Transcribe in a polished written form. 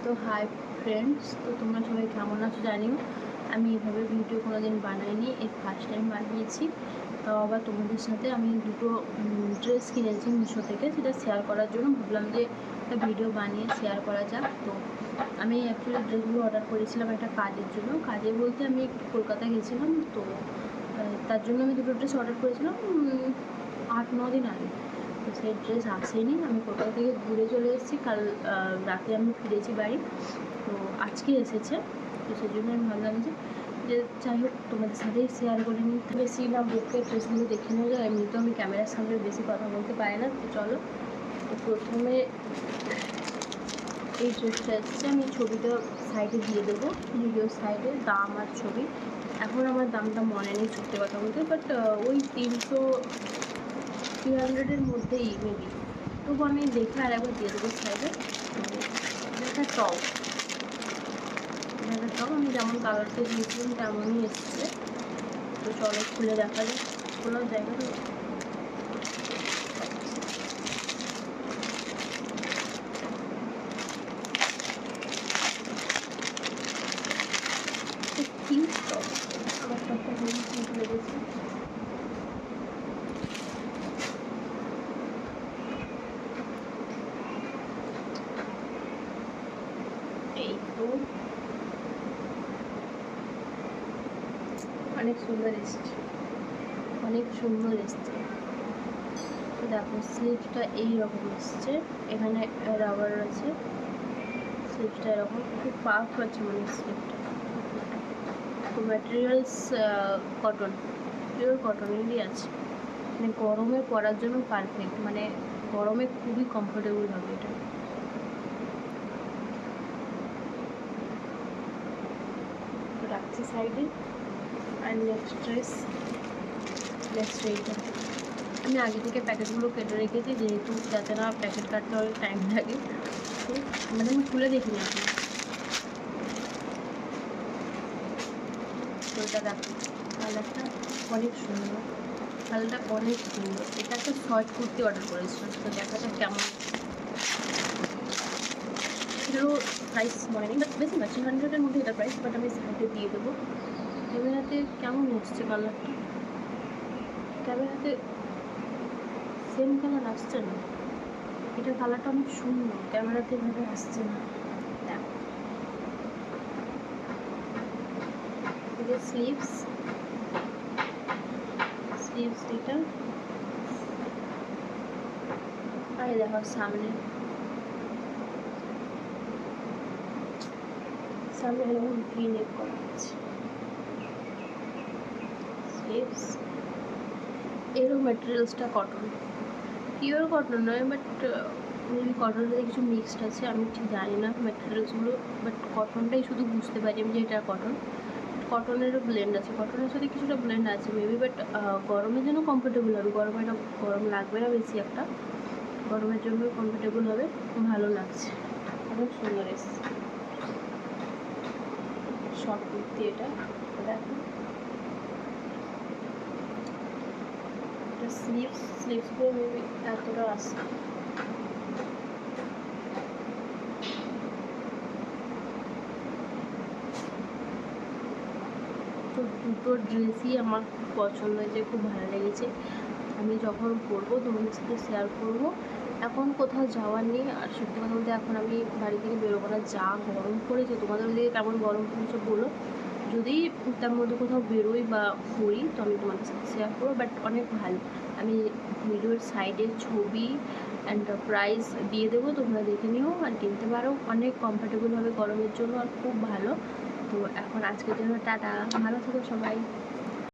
তো hi friends, তো তোমরা সবাই কেমন আছো জানিও। আমি এভাবে ভিডিও কোনো দিন বানাইনি, এই ফার্স্ট টাইম বানিয়েছি। তাও আবার তোমাদের সাথে আমি দুটো ড্রেস কিনেছি মিশো থেকে, সেটা শেয়ার করার জন্য ভাবলাম যে একটা ভিডিও বানিয়ে শেয়ার করা যাক। তো আমি অ্যাকচুয়ালি ড্রেসগুলো অর্ডার করেছিলাম একটা কাজের জন্য। কাজে বলতে আমি একটু কলকাতা গেছিলাম, তো তার জন্য আমি দুটো ড্রেস অর্ডার করেছিলাম 8-9 দিন আগে। তো সেই ড্রেস আসেনি, আমি কলকাতা থেকে ঘুরে চলে এসেছি। কাল রাতে আমি ফিরেছি বাড়ি, তো আজকে এসেছে। তো সেই জন্য আমি ভাবলাম যে যাই হোক তোমাদের সাথেই শেয়ার করে নিই। বেশি না বুকে ড্রেসগুলো দেখে নেওয়া যায়, এমনিতেও আমি ক্যামেরার সামনে বেশি কথা বলতে পারি না। তো চলো, তো প্রথমে এই ড্রেসটা এসেছে, আমি ছবিটা সাইডে দিয়ে দেবো, ভিডিওর সাইডে দাম আর ছবি। এখন আমার দামটা মনে নেই সত্যি কথা বলতে, বাট ওই 300-300-এর মধ্যেই মেবি। তবু আমি দেখে আর একবার দিয়ে দেবো সাইডে। একটা টপ, একটা টপ আমি যেমন কালারটা দিয়েছিলাম তেমনই এসেছে। তো চলো খুলে দেখা যায়, খোলার জায়গা তো কিউট টপ। আমার টপটা খুবই কিউট লেগেছে। এই তো অনেক সুন্দর এসছে, অনেক সুন্দর এসছে। তো দেখো স্লিভসটা এইরকম এসছে, এখানে রাবার আছে। স্লিভসটা এরকম খুব পাফ আছে, মানে স্লিভটা। তো ম্যাটেরিয়ালস কটন, পিওর কটনেরই আছে, মানে গরমে পরার জন্য পারফেক্ট, মানে গরমে খুবই কমফোর্টেবল হবে এটা। তো রাখছি সাইডে। আর নেক্সট ড্রেস, নেক্সট এইটা আমি আগে থেকে প্যাকেটগুলো কেটে রেখেছি, যেহেতু যাতে না প্যাকেট কাটতে অনেক টাইম লাগে। তো মানে আমি খুলে দেখিনি এখন। তো এটা দেখো, কালারটা অনেক সুন্দর, কালারটা অনেক সুন্দর। এটা একটা শর্ট কুর্তি অর্ডার করেছিলাম, তো দেখা যাক কেমন। এটারও প্রাইস মনে নেই, বাট বেশি না, 300-এর মধ্যে এটা প্রাইস, বাট আমি সাইডে দিয়ে দেবো। ক্যামেরাতে কেমন এসছে কালারটা, ক্যামেরাতে সেম কালার আসছে না। এটা কালারটা অনেক সুন্দর, ক্যামেরাতে এভাবে আসছে না। দেখো এটা স্লিভস, এটা আর দেখো সামনে এরকম ভি নেক করা আছে। স্লিভস এরও ম্যাটেরিয়ালসটা কটন, পিওর কটন নয়, বাট মেবি কটনের সাথে কিছু মিক্সড আছে, আমি ঠিক জানি না ম্যাটেরিয়ালসগুলো। বাট কটনটাই শুধু বুঝতে পারি আমি যে এটা কটন। কটনেরও ব্লেন্ড আছে, কটনের সাথে কিছুটা ব্লেন্ড আছে মেবি, বাট গরমে যেন কমফোর্টেবল হবে। গরমে এটা গরম লাগবে না বেশি একটা, গরমের জন্য কমফোর্টেবল হবে, ভালো লাগছে, অনেক সুন্দর এসছে। শর্ট কুর্তি এটা, দেখো এটা স্লিভসগুলো মেবি এতটা আসছে। তো দুটো ড্রেসই আমার খুব পছন্দ হয়েছে, খুব ভালো লেগেছে। আমি যখন পরবো তোমাদের সাথে শেয়ার করবো। এখন কোথাও যাওয়ার নেই, আর সত্যি কথা বলতে এখন আমি বাড়ি থেকে বেরোবো না, যা গরম পড়েছে। তোমাদের ওদিকে কেমন গরম পড়েছে বলো, যদি তার মধ্যে কোথাও বেরোই বা করি তো আমি তোমাদের সাথে শেয়ার করবো। বাট অনেক ভালো, আমি ভিডিওর সাইডে ছবি অ্যান্ড প্রাইস দিয়ে দেবো, তোমরা দেখে নিও আর কিনতে পারো। অনেক কমফোর্টেবল হবে গরমের জন্য, আর খুব ভালো। তো এখন আজকের জন্য টাটা, ভালো থেকো সবাই।